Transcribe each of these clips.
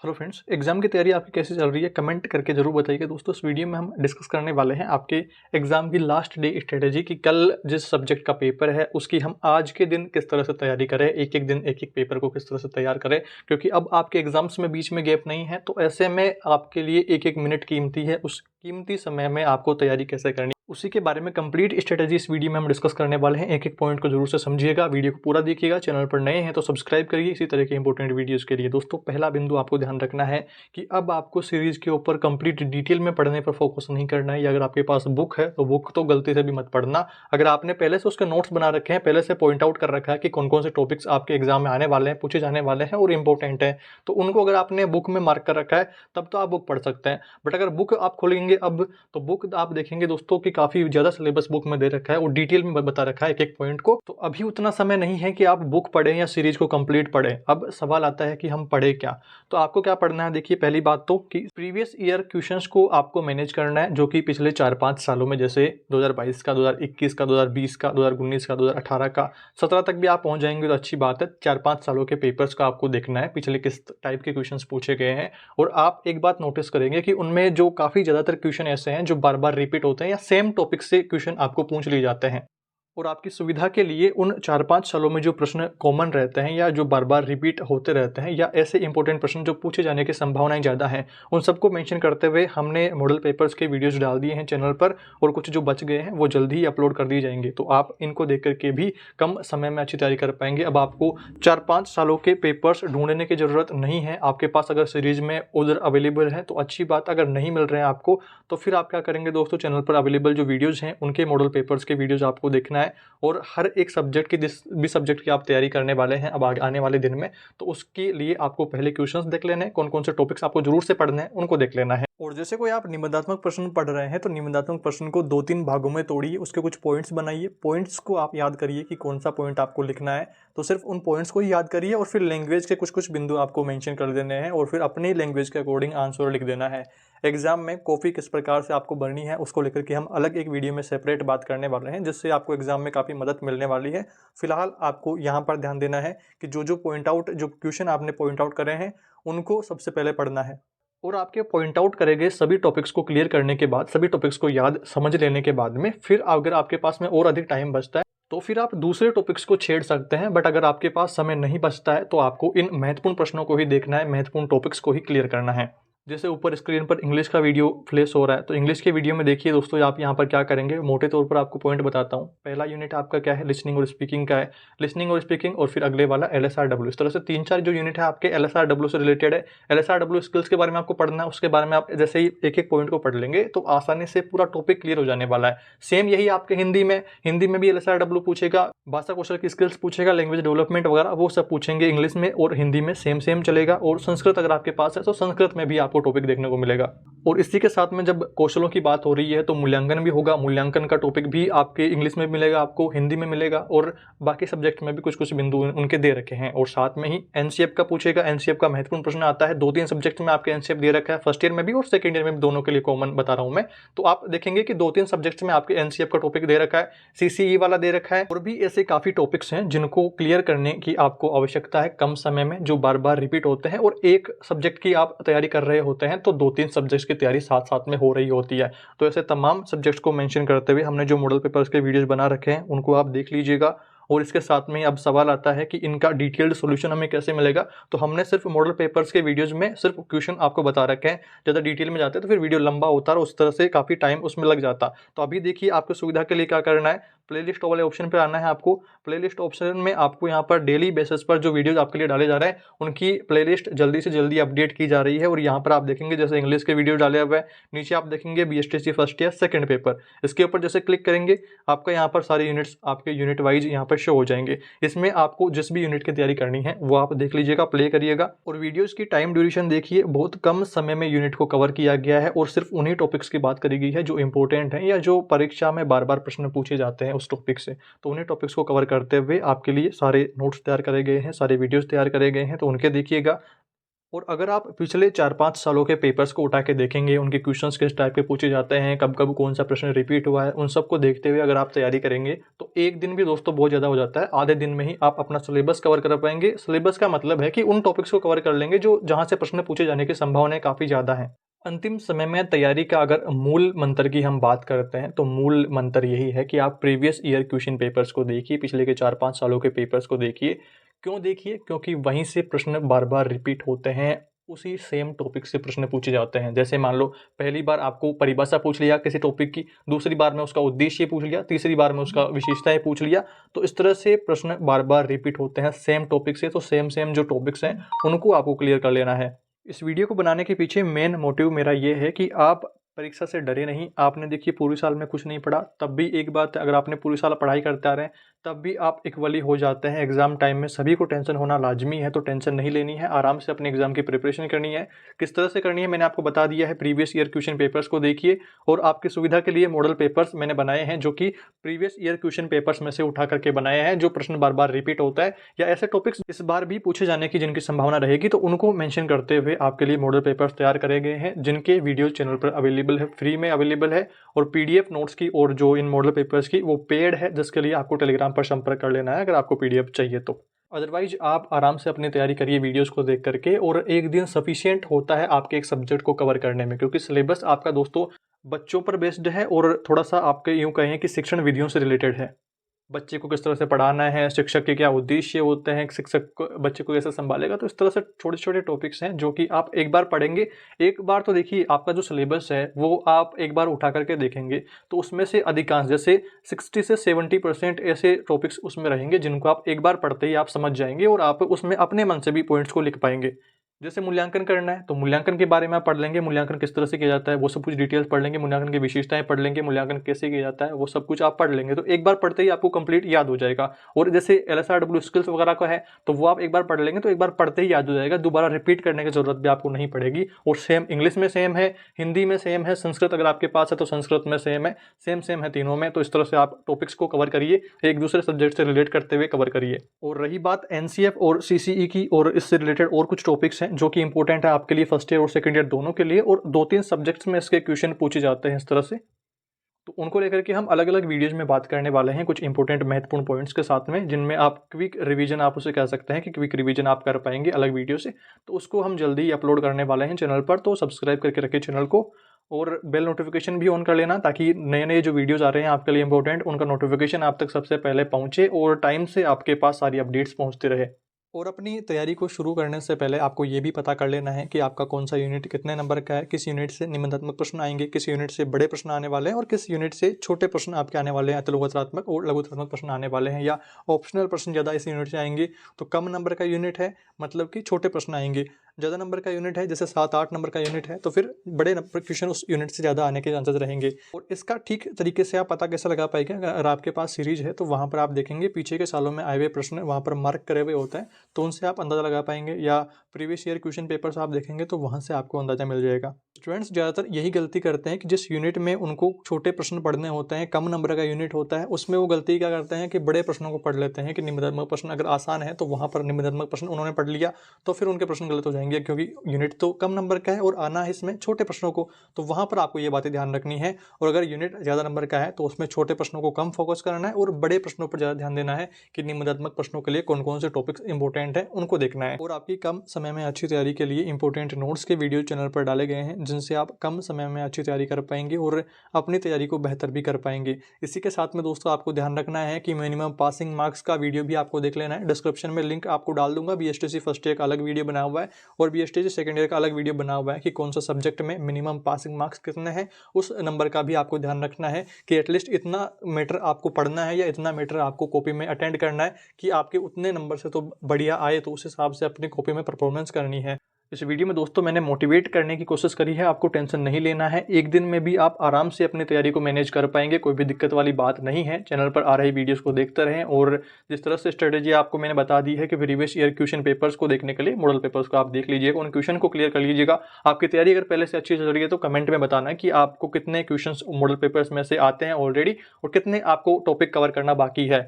Hello friends, exam की तैयारी आपकी कैसी चल रही है? कमेंट करके जरूर बताइए दोस्तों। इस वीडियो में हम डिस्कस करने वाले हैं आपके एग्जाम की लास्ट डे स्ट्रेटेजी कि कल जिस सब्जेक्ट का पेपर है उसकी हम आज के दिन किस तरह से तैयारी करें, एक एक दिन एक एक पेपर को किस तरह से तैयार करें, क्योंकि अब आपके एग्जाम्स में बीच में गैप नहीं है। तो ऐसे में आपके लिए एक एक मिनट कीमती है, उस कीमती समय में आपको तैयारी कैसे करनी उसी के बारे में कंप्लीट स्ट्रेटेजी इस वीडियो में हम डिस्कस करने वाले हैं। एक एक पॉइंट को जरूर से समझिएगा, वीडियो को पूरा देखिएगा। चैनल पर नए हैं तो सब्सक्राइब करिए इसी तरह के इंपॉर्टेंट वीडियोस के लिए। दोस्तों, पहला बिंदु आपको ध्यान रखना है कि अब आपको सीरीज के ऊपर कंप्लीट डिटेल में पढ़ने पर फोकस नहीं करना है। या अगर आपके पास बुक है तो बुक तो गलती से भी मत पढ़ना। अगर आपने पहले से उसके नोट्स बना रखे हैं, पहले से पॉइंट आउट कर रखा है कि कौन कौन से टॉपिक्स आपके एग्जाम में आने वाले हैं, पूछे जाने वाले हैं और इंपॉर्टेंट है, तो उनको अगर आपने बुक में मार्क कर रखा है तब तो आप बुक पढ़ सकते हैं। बट अगर बुक आप खोलेंगे अब तो बुक आप देखेंगे दोस्तों कि काफी ज्यादा सिलेबस बुक में दे रखा है और डिटेल में बता रखा है एक एक पॉइंट को। तो अभी उतना समय नहीं है कि आप बुक पढ़ें या सीरीज को कंप्लीट पढ़ें। अब सवाल आता है कि हम पढ़े क्या। तो आपको क्या पढ़ना है, देखिए पहली बात तो कि प्रीवियस ईयर क्वेश्चंस को आपको मैनेज करना है, जो कि पिछले 4-5 सालों में जैसे 2022 का, 2021 का, 2020 का, 2019 का, 2018 का, 17 तक भी आप पहुंच जाएंगे तो अच्छी बात है। 4-5 सालों के पेपर्स का आपको देखना है पिछले किस टाइप के क्वेश्चंस पूछे गए हैं। और आप एक बात नोटिस करेंगे कि उनमें जो काफी ज्यादातर क्वेश्चन ऐसे हैं जो बार बार रिपीट होते हैं या सेम टॉपिक से क्वेश्चन आपको पूछ लिए जाते हैं। और आपकी सुविधा के लिए उन 4-5 सालों में जो प्रश्न कॉमन रहते हैं या जो बार बार रिपीट होते रहते हैं या ऐसे इंपॉर्टेंट प्रश्न जो पूछे जाने की संभावनाएं ज़्यादा हैं, उन सबको मेंशन करते हुए हमने मॉडल पेपर्स के वीडियोस डाल दिए हैं चैनल पर। और कुछ जो बच गए हैं वो जल्दी ही अपलोड कर दिए जाएंगे, तो आप इनको देख करके भी कम समय में अच्छी तैयारी कर पाएंगे। अब आपको 4-5 सालों के पेपर्स ढूंढने की ज़रूरत नहीं है। आपके पास अगर सीरीज में उधर अवेलेबल है तो अच्छी बात, अगर नहीं मिल रहे हैं आपको तो फिर आप क्या करेंगे दोस्तों, चैनल पर अवेलेबल जो वीडियोज़ हैं उनके मॉडल पेपर्स के वीडियोज़ आपको देखना है। और हर एक सब्जेक्ट की, जिस भी सब्जेक्ट की आप तैयारी करने वाले हैं अब आने वाले दिन में, तो उसके लिए आपको पहले क्वेश्चंस देख लेने हैं, कौन कौन से टॉपिक्स आपको जरूर से पढ़ने हैं उनको देख लेना है। और जैसे कोई आप निबंधात्मक प्रश्न पढ़ रहे हैं तो निबंधात्मक प्रश्न को 2-3 भागों में तोड़िए, उसके कुछ पॉइंट्स बनाइए, पॉइंट्स को आप याद करिए कि कौन सा पॉइंट आपको लिखना है। तो सिर्फ उन पॉइंट्स को ही याद करिए और फिर लैंग्वेज के कुछ कुछ बिंदु आपको मेंशन कर देने हैं और फिर अपनी लैंग्वेज के अकॉर्डिंग आंसर लिख देना है। एग्जाम में कॉपी किस प्रकार से आपको भरनी है उसको लेकर के हम अलग एक वीडियो में सेपरेट बात करने वाले हैं, जिससे आपको एग्जाम में काफ़ी मदद मिलने वाली है। फिलहाल आपको यहाँ पर ध्यान देना है कि जो जो पॉइंट आउट, जो क्वेश्चन आपने पॉइंट आउट करे हैं उनको सबसे पहले पढ़ना है। और आपके पॉइंट आउट करे गए सभी टॉपिक्स को क्लियर करने के बाद, सभी टॉपिक्स को याद समझ लेने के बाद में, फिर अगर आपके पास में और अधिक टाइम बचता है तो फिर आप दूसरे टॉपिक्स को छेड़ सकते हैं। बट अगर आपके पास समय नहीं बचता है तो आपको इन महत्वपूर्ण प्रश्नों को ही देखना है, महत्वपूर्ण टॉपिक्स को ही क्लियर करना है। जैसे ऊपर स्क्रीन पर इंग्लिश का वीडियो फ्लैश हो रहा है, तो इंग्लिश के वीडियो में देखिए दोस्तों, आप यहाँ पर क्या करेंगे, मोटे तौर पर आपको पॉइंट बताता हूँ। पहला यूनिट आपका क्या है, लिसनिंग और स्पीकिंग का है। लिसनिंग और स्पीकिंग, और फिर अगले वाला LSRW। इस तरह से 3-4 जो यूनिट है आपके LSRW से रिलेटेड है। LSRW स्किल्स के बारे में आपको पढ़ना है, उसके बारे में आप जैसे ही एक एक पॉइंट को पढ़ लेंगे तो आसानी से पूरा टॉपिक क्लियर हो जाने वाला है। सेम यही आपके हिंदी में भी LSRW पूछेगा, भाषा कौशल की स्किल्स पूछेगा, लैंग्वेज डेवलपमेंट वगैरह वो सब पूछेंगे इंग्लिश में और हिंदी में, सेम चलेगा। और संस्कृत अगर आपके पास है तो संस्कृत में भी आपको टॉपिक देखने को मिलेगा। और इसी के साथ में जब कौशलों की बात हो रही है तो मूल्यांकन भी होगा। मूल्यांकन का टॉपिक भी आपके इंग्लिश में मिलेगा, आपको हिंदी में मिलेगा, और बाकी सब्जेक्ट में भी कुछ कुछ बिंदु उनके दे रखे हैं। और साथ में ही एनसीएफ का पूछेगा। एनसीएफ का महत्वपूर्ण प्रश्न आता है, 2-3 सब्जेक्ट में आपके एनसीएफ दे रखा है, फर्स्ट ईयर में भी और सेकंड ईयर में भी, दोनों के लिए कॉमन बता रहा हूं मैं। तो आप देखेंगे कि 2-3 सब्जेक्ट्स में आपके एनसीएफ का टॉपिक दे रखा है, सीसीई वाला दे रखा है, और भी ऐसे काफी टॉपिक्स हैं जिनको क्लियर करने की आपको आवश्यकता है कम समय में, जो बार बार रिपीट होते हैं। और एक सब्जेक्ट की आप तैयारी कर रहे होते हैं तो 2-3 सब्जेक्ट्स की तैयारी साथ साथ में हो रही होती है। तो ऐसे तमाम सब्जेक्ट्स को मेंशन करते हुए हमने जो मॉडल पेपर्स के वीडियोस बना रखे हैं उनको आप देख लीजिएगा। और इसके साथ में अब सवाल आता है कि इनका डिटेल्ड सॉल्यूशन हमें कैसे मिलेगा। तो हमने सिर्फ मॉडल पेपर्स के वीडियोस में सिर्फ क्वेश्चन आपको बता रखे हैं। ज़्यादा डिटेल में जाते हैं तो फिर वीडियो लंबा होता है और उस तरह से काफ़ी टाइम उसमें लग जाता। तो अभी देखिए आपकी सुविधा के लिए क्या करना है, प्लेलिस्ट वाले ऑप्शन पर आना है आपको। प्लेलिस्ट ऑप्शन में आपको यहाँ पर डेली बेसिस पर जो वीडियोस आपके लिए डाले जा रहे हैं उनकी प्लेलिस्ट जल्दी से जल्दी अपडेट की जा रही है। और यहाँ पर आप देखेंगे जैसे इंग्लिश के वीडियो डाले हुए हैं, नीचे आप देखेंगे BSTC first year second paper, इसके ऊपर जैसे क्लिक करेंगे आपका यहाँ पर सारे यूनिट्स आपके यूनिट वाइज यहाँ पर शो हो जाएंगे। इसमें आपको जिस भी यूनिट की तैयारी करनी है वो आप देख लीजिएगा, प्ले करिएगा। और वीडियोस की टाइम ड्यूरेशन देखिए, बहुत कम समय में यूनिट को कवर किया गया है और सिर्फ उन्हीं टॉपिक्स की बात करी गई है जो इंपॉर्टेंट है या जो परीक्षा में बार बार प्रश्न पूछे जाते हैं उस टॉपिक से। तो उन्हीं टॉपिक्स को कवर करते हुए आपके लिए सारे नोट्स तैयार करे गए हैं, सारे वीडियोस तैयार करे गए हैं, तो उनके देखिएगा। और अगर आप पिछले 4-5 सालों के पेपर्स को उठा के देखेंगे, उनके क्वेश्चंस किस टाइप के पूछे जाते हैं, कब-कब कौन सा प्रश्न रिपीट हुआ है, उन सबको देखते हुए अगर आप तैयारी करेंगे, तो एक दिन भी दोस्तों बहुत ज़्यादा हो जाता है। आधे दिन में ही आप अपना सिलेबस कवर कर पाएँगे। सिलेबस का मतलब है कि उन टॉपिक्स को कवर कर लेंगे जो जहाँ से प्रश्न पूछे जाने की संभावनाएँ काफ़ी ज़्यादा हैं। अंतिम समय में तैयारी का अगर मूल मंत्र की हम बात करते हैं, तो मूल मंत्र यही है कि आप प्रीवियस ईयर क्वेश्चन पेपर्स को देखिए, पिछले के 4-5 सालों के पेपर्स को देखिए। क्यों देखिए? क्योंकि वहीं से प्रश्न बार-बार रिपीट होते हैं, उसी सेम टॉपिक से प्रश्न पूछे जाते हैं। जैसे मान लो पहली बार आपको परिभाषा पूछ लिया किसी टॉपिक की, दूसरी बार में उसका उद्देश्य पूछ लिया, तीसरी बार में उसका विशेषताएँ पूछ लिया, तो इस तरह से प्रश्न बार-बार रिपीट होते हैं सेम टॉपिक से, तो सेम जो टॉपिक्स हैं, उनको आपको क्लियर कर लेना है। इस वीडियो को बनाने के पीछे मेन मोटिव मेरा ये है कि आप परीक्षा से डरे नहीं। आपने देखिए पूरे साल में कुछ नहीं पढ़ा, तब भी एक बात है, अगर आपने पूरे साल पढ़ाई करते आ रहे हैं, तब भी आप इक्वली हो जाते हैं। एग्ज़ाम टाइम में सभी को टेंशन होना लाज़मी है, तो टेंशन नहीं लेनी है, आराम से अपने एग्ज़ाम की प्रिपरेशन करनी है। किस तरह से करनी है मैंने आपको बता दिया है, प्रीवियस ईयर क्वेश्चन पेपर्स को देखिए और आपकी सुविधा के लिए मॉडल पेपर्स मैंने बनाए हैं, जो कि प्रीवियस ईयर क्वेश्चन पेपर्स में से उठा करके बनाए हैं, जो प्रश्न बार-बार रिपीट होता है या ऐसे टॉपिक्स इस बार भी पूछे जाने की जिनकी संभावना रहेगी, तो उनको मेंशन करते हुए आपके लिए मॉडल पेपर्स तैयार करे गए हैं, जिनके वीडियो चैनल पर अवेलेबल है, फ्री में अवेलेबल है। और पीडीएफ नोट्स की और जो इन मॉडल पेपर्स की वो पेड है, जिसके लिए आपको टेलीग्राम पर संपर्क कर लेना है अगर आपको पीडीएफ चाहिए तो। अदरवाइज आप आराम से अपनी तैयारी करिए वीडियोस को देख करके, और एक दिन सफिशिएंट होता है आपके एक सब्जेक्ट को कवर करने में, क्योंकि सिलेबस आपका दोस्तों बच्चों पर बेस्ड है और थोड़ा-सा आपके यूँ कहें कि शिक्षण विधियों से रिलेटेड है। बच्चे को किस तरह से पढ़ाना है, शिक्षक के क्या उद्देश्य होते हैं, शिक्षक को बच्चे को कैसे सँभालेगा, तो इस तरह से छोटे-छोटे टॉपिक्स हैं जो कि आप एक बार पढ़ेंगे। एक बार तो देखिए आपका जो सिलेबस है वो आप एक बार उठा करके देखेंगे, तो उसमें से अधिकांश जैसे 60 से 70% ऐसे टॉपिक्स उसमें रहेंगे जिनको आप एक बार पढ़ते ही आप समझ जाएँगे और आप उसमें अपने मन से भी पॉइंट्स को लिख पाएँगे। जैसे मूल्यांकन करना है, तो मूल्यांकन के बारे में आप पढ़ लेंगे, मूल्यांकन किस तरह से किया जाता है, वो सब कुछ डिटेल्स पढ़ लेंगे, मूल्यांकन की विशेषताएँ पढ़ लेंगे, मूल्यांकन कैसे किया जाता है, वो सब कुछ आप पढ़ लेंगे, तो एक बार पढ़ते ही आपको कंप्लीट याद हो जाएगा। और जैसे एलएसआरडब्ल्यू स्किल्स वगैरह का है, तो वो आप एक बार पढ़ लेंगे, तो एक बार पढ़ते ही याद हो जाएगा, दोबारा रिपीट करने की ज़रूरत भी आपको नहीं पड़ेगी। और सेम इंग्लिश में सेम है, हिंदी में सेम है, संस्कृत अगर आपके पास है तो संस्कृत में सेम है, सेम है तीनों में। तो इस तरह से आप टॉपिक्स को कवर करिए, एक दूसरे सब्जेक्ट से रिलेट करते हुए कवर करिए। और रही बात एनसीएफ और सीसीई की, और इससे रिलेटेड और कुछ टॉपिक्स हैं जो कि इंपॉर्टेंट है आपके लिए फर्स्ट ईयर और सेकंड ईयर दोनों के लिए, और 2-3 सब्जेक्ट्स में इसके क्वेश्चन पूछे जाते हैं इस तरह से। तो उनको लेकर के हम अलग-अलग वीडियोज़ में बात करने वाले हैं, कुछ इंपॉर्टेंट महत्वपूर्ण पॉइंट्स के साथ में, जिनमें आप क्विक रिवीजन आप उसे कह सकते हैं कि क्विक रिवीजन आप कर पाएँगे अलग वीडियो से। तो उसको हम जल्दी ही अपलोड करने वाले हैं चैनल पर, तो सब्सक्राइब करके रखिए चैनल को और बेल नोटिफिकेशन भी ऑन कर लेना, ताकि नए-नए जो वीडियोज़ आ रहे हैं आपके लिए इंपॉर्टेंट, उनका नोटिफिकेशन आप तक सबसे पहले पहुँचे और टाइम से आपके पास सारी अपडेट्स पहुँचती रहे। और अपनी तैयारी को शुरू करने से पहले आपको ये भी पता कर लेना है कि आपका कौन सा यूनिट कितने नंबर का है, किस यूनिट से निबंधात्मक प्रश्न आएंगे, किस यूनिट से बड़े प्रश्न आने वाले हैं और किस यूनिट से छोटे प्रश्न आपके आने वाले हैं, लघुत्तरात्मक और लघुत्तरात्मक प्रश्न आने वाले हैं, या ऑप्शनल प्रश्न ज़्यादा इस यूनिट से आएंगे तो कम नंबर का यूनिट है, मतलब कि छोटे प्रश्न आएंगे। ज़्यादा नंबर का यूनिट है, जैसे 7-8 नंबर का यूनिट है, तो फिर बड़े नंबर क्वेश्चन उस यूनिट से ज़्यादा आने के चांसेस रहेंगे। और इसका ठीक तरीके से आप पता कैसे लगा पाएंगे, अगर आपके पास सीरीज है तो वहाँ पर आप देखेंगे पीछे के सालों में आए हुए प्रश्न वहाँ पर मार्क करे हुए होते हैं, तो उनसे आप अंदाज़ा लगा पाएंगे, या प्रीवियस ईयर क्वेश्चन पेपर्स आप देखेंगे तो वहाँ से आपको अंदाज़ा मिल जाएगा। स्टूडेंट्स ज़्यादातर यही गलती करते हैं कि जिस यूनिट में उनको छोटे प्रश्न पढ़ने होते हैं, कम नंबर का यूनिट होता है, उसमें वो गलती क्या करते हैं कि बड़े प्रश्नों को पढ़ लेते हैं कि निबंधात्मक प्रश्न अगर आसान है तो वहाँ पर निबंधात्मक प्रश्न उन्होंने पढ़ लिया, तो फिर उनके प्रश्न गलत हो जाएंगे, क्योंकि यूनिट तो कम नंबर का है और आना है इसमें छोटे प्रश्नों को। तो वहाँ पर आपको ये बातें ध्यान रखनी है, और अगर यूनिट ज़्यादा नंबर का है तो उसमें छोटे प्रश्नों को कम फोकस करना है और बड़े प्रश्नों पर ज़्यादा ध्यान देना है कि निबंधात्मक प्रश्नों के लिए कौन कौन से टॉपिक्स इंपॉर्टेंट हैं उनको देखना है। और आपकी कम समय में अच्छी तैयारी के लिए इंपॉर्टेंट नोट्स के वीडियो चैनल पर डाले गए हैं, जिनसे आप कम समय में अच्छी तैयारी कर पाएंगे और अपनी तैयारी को बेहतर भी कर पाएंगे। इसी के साथ में दोस्तों आपको ध्यान रखना है कि मिनिमम पासिंग मार्क्स का वीडियो भी आपको देख लेना है। डिस्क्रिप्शन में लिंक आपको डाल दूंगा, बीएसटीसी फर्स्ट ईयर का अलग वीडियो बना हुआ है और बीएसटीसी सेकंड ईयर का अलग वीडियो बना हुआ है कि कौन सा सब्जेक्ट में मिनिमम पासिंग मार्क्स कितने हैं। उस नंबर का भी आपको ध्यान रखना है कि एटलीस्ट इतना मैटर आपको पढ़ना है या इतना मैटर आपको कॉपी में अटेंड करना है कि आपके उतने नंबर से तो बढ़िया आए, तो उस हिसाब से अपनी कॉपी में परफॉर्मेंस करनी है। इस वीडियो में दोस्तों मैंने मोटिवेट करने की कोशिश करी है, आपको टेंशन नहीं लेना है, एक दिन में भी आप आराम से अपनी तैयारी को मैनेज कर पाएंगे, कोई भी दिक्कत वाली बात नहीं है। चैनल पर आ रही वीडियोस को देखते रहें, और जिस तरह से स्ट्रेटेजी आपको मैंने बता दी है कि प्रीवियस ईयर क्वेश्चन पेपर्स को देखने के लिए मॉडल पेपर्स को आप देख लीजिएगा, उन क्वेश्चन को क्लियर कर लीजिएगा। आपकी तैयारी अगर पहले से अच्छी चल रही है तो कमेंट में बताना कि आपको कितने क्वेश्चन मॉडल पेपर्स में से आते हैं ऑलरेडी और कितने आपको टॉपिक कवर करना बाकी है।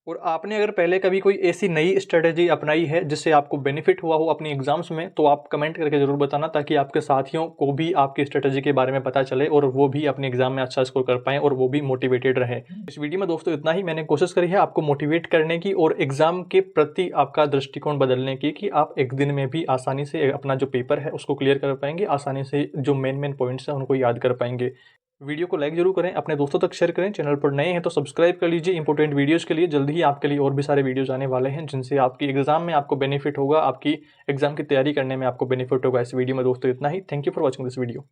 और आपने अगर पहले कभी कोई ऐसी नई स्ट्रेटेजी अपनाई है जिससे आपको बेनिफिट हुआ हो अपनी एग्जाम्स में, तो आप कमेंट करके ज़रूर बताना, ताकि आपके साथियों को भी आपकी स्ट्रेटेजी के बारे में पता चले और वो भी अपने एग्जाम में अच्छा स्कोर कर पाएँ और वो भी मोटिवेटेड रहें। इस वीडियो में दोस्तों इतना ही। मैंने कोशिश करी है आपको मोटिवेट करने की और एग्जाम के प्रति आपका दृष्टिकोण बदलने की, कि आप एक दिन में भी आसानी से अपना जो पेपर है उसको क्लियर कर पाएंगे, आसानी से जो मेन पॉइंट्स हैं उनको याद कर पाएंगे। वीडियो को लाइक जरूर करें, अपने दोस्तों तक शेयर करें। चैनल पर नए हैं तो सब्सक्राइब कर लीजिए इंपॉर्टेंट वीडियोस के लिए। जल्दी ही आपके लिए और भी सारे वीडियोस आने वाले हैं जिनसे आपकी एग्जाम में आपको बेनिफिट होगा, आपकी एग्जाम की तैयारी करने में आपको बेनिफिट होगा। इस वीडियो में दोस्तों इतना ही। Thank you for watching this video.